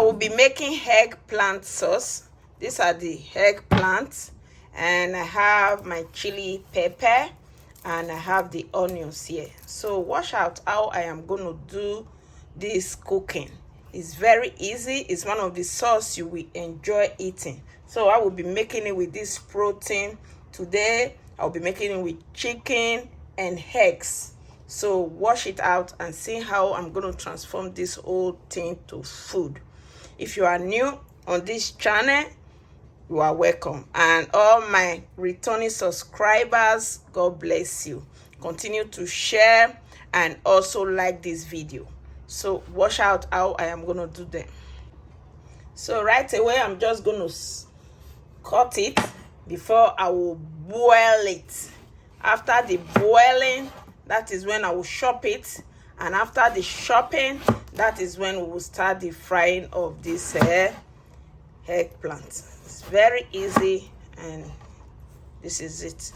will be making eggplant sauce. These are the eggplants, and I have my chili pepper, and I have the onions here. So watch out how I am going to do this cooking. It's very easy. It's one of the sauce you will enjoy eating. So I will be making it with this protein. Today I'll be making it with chicken and eggs. So wash it out and see how I'm going to transform this whole thing to food. If you are new on this channel, you are welcome. And all my returning subscribers, God bless you. Continue to share and also like this video. So watch out how I am going to do them. So right away, I'm just going to cut it before I will boil it. After the boiling, that is when I will chop it. And after the chopping, that is when we will start the frying of this eggplant. It's very easy, and this is it.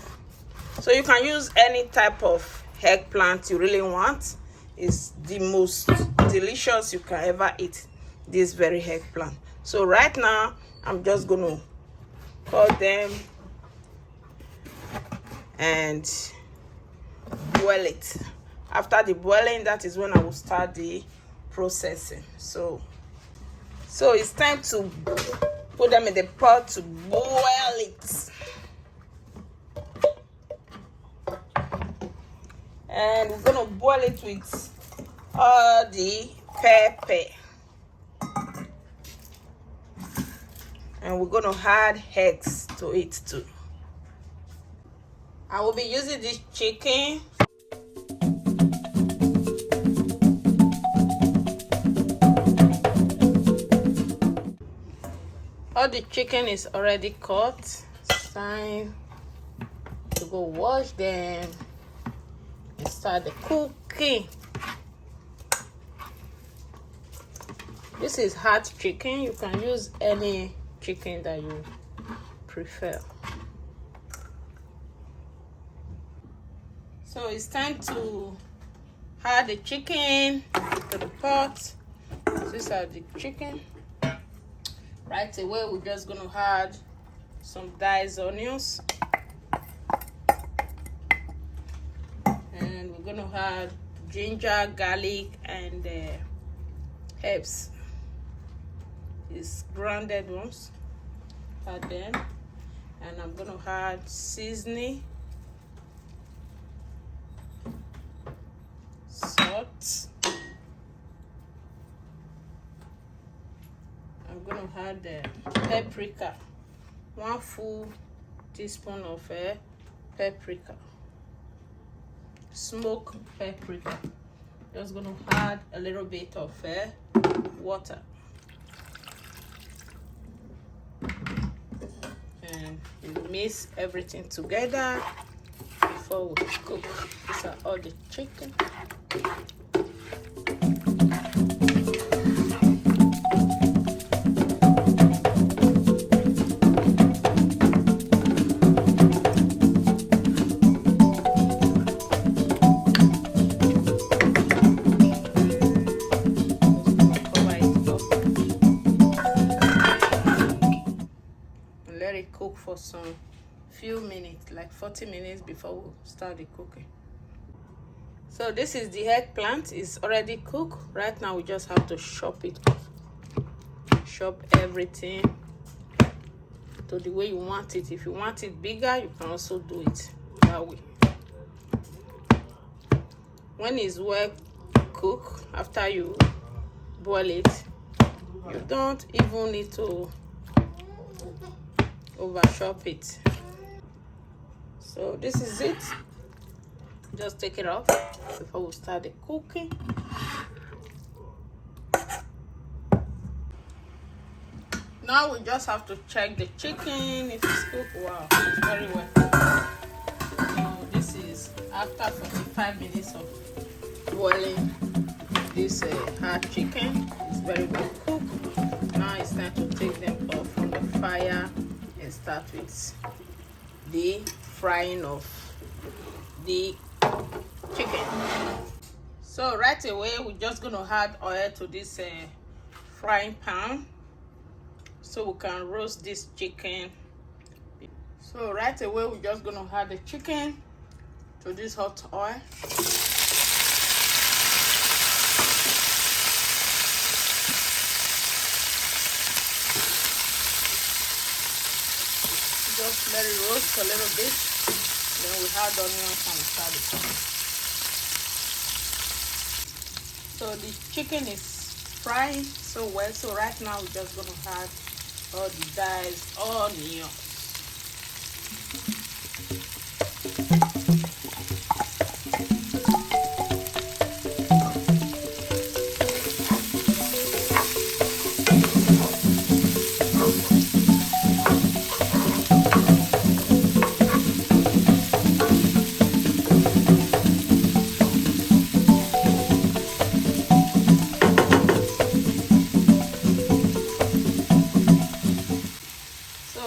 So you can use any type of eggplant you really want. It's the most delicious you can ever eat, this very eggplant. So right now I'm just gonna cut them and boil it. After the boiling, that is when I will start the processing. So it's time to put them in the pot to boil it. And we're gonna boil it with all the pepper, and we're gonna add eggs to it too. I will be using this chicken. All the chicken is already cut. It's time to go wash them and start the cooking. This is hot chicken. You can use any chicken that you prefer. So it's time to add the chicken to the pot. These are the chicken. Right away, we're just gonna add some diced onions, and we're gonna add ginger, garlic, and herbs. These grounded ones. Add them, and I'm gonna add seasoning, salt. I'm gonna add the paprika, 1 full teaspoon of paprika, smoked paprika. Just gonna add a little bit of water, and we mix everything together before we cook. These are all the chicken. Cook for some few minutes, like 40 minutes before we start the cooking. So this is the eggplant. It's already cooked. Right now we just have to chop it. Chop everything to the way you want it. If you want it bigger, you can also do it that way. When it's well cooked, after you boil it, you don't even need to over chop it. So this is it. Just take it off before we start the cooking. Now we just have to check the chicken if it's cooked. Wow, it's very well. So this is after 45 minutes of boiling this hard chicken. It's very well cooked. Now it's time to take them off from the fire and start with the frying of the chicken. So right away we're just gonna add oil to this frying pan so we can roast this chicken. So right away we're just gonna add the chicken to this hot oil. Just let it roast a little bit, then we add onions and garlic. So the chicken is frying so well, so right now we're just gonna add all the diced onions.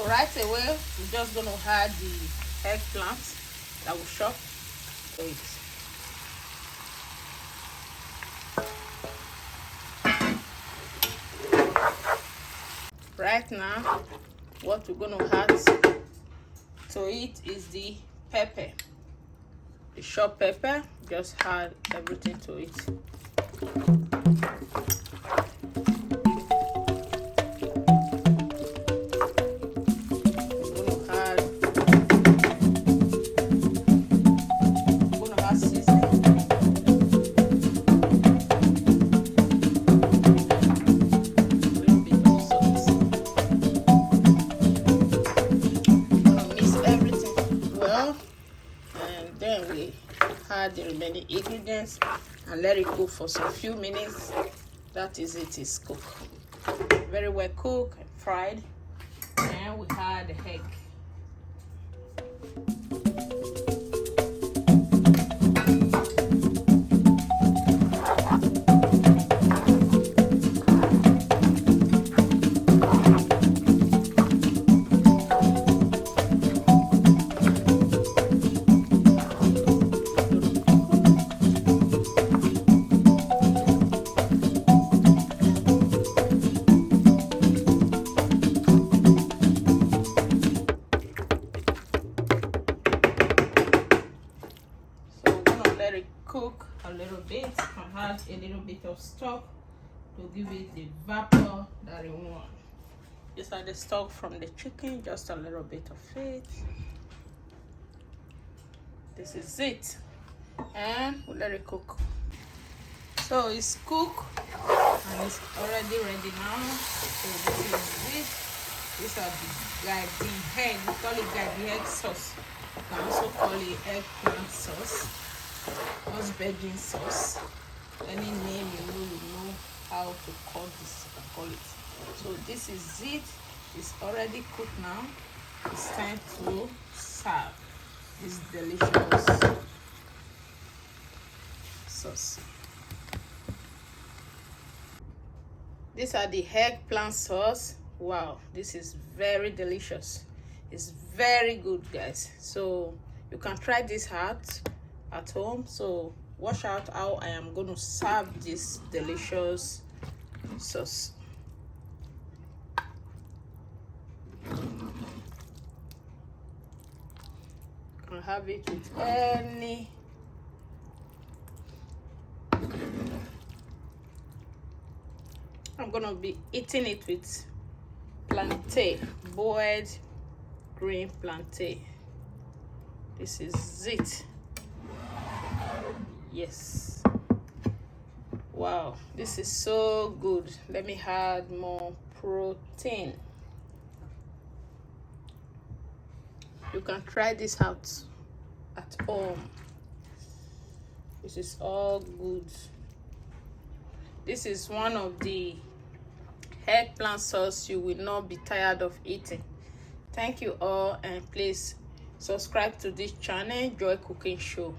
Right away, we're just going to add the eggplant that we chopped to it. Right now, what we're going to add to it is the pepper. The chopped pepper, just add everything to it. Add the remaining ingredients and let it cook for some few minutes. That is it, is cooked, very well cooked and fried. And we add the egg. Cook a little bit and add a little bit of stock to give it the vapor that we want. Just add the stock from the chicken, just a little bit of it. This is it, and we'll let it cook. So it's cooked and it's already ready now. So this is it. These are the egg, we call it egg sauce. You can also call it eggplant sauce, Nigerian sauce. Any name you know how to call this, you can call it. So this is it. It's already cooked now. It's time to serve this delicious sauce. These are the eggplant sauce. Wow, this is very delicious. It's very good, guys. So you can try this out at home. So watch out how I am going to serve this delicious sauce. You can have it with any I'm gonna be eating it with plantain, boiled green plantain. This is it. Yes. Wow, this is so good. Let me add more protein. You can try this out at home. This is all good. This is one of the eggplant sauce you will not be tired of eating. Thank you all, and please subscribe to this channel, Joy Cooking Show.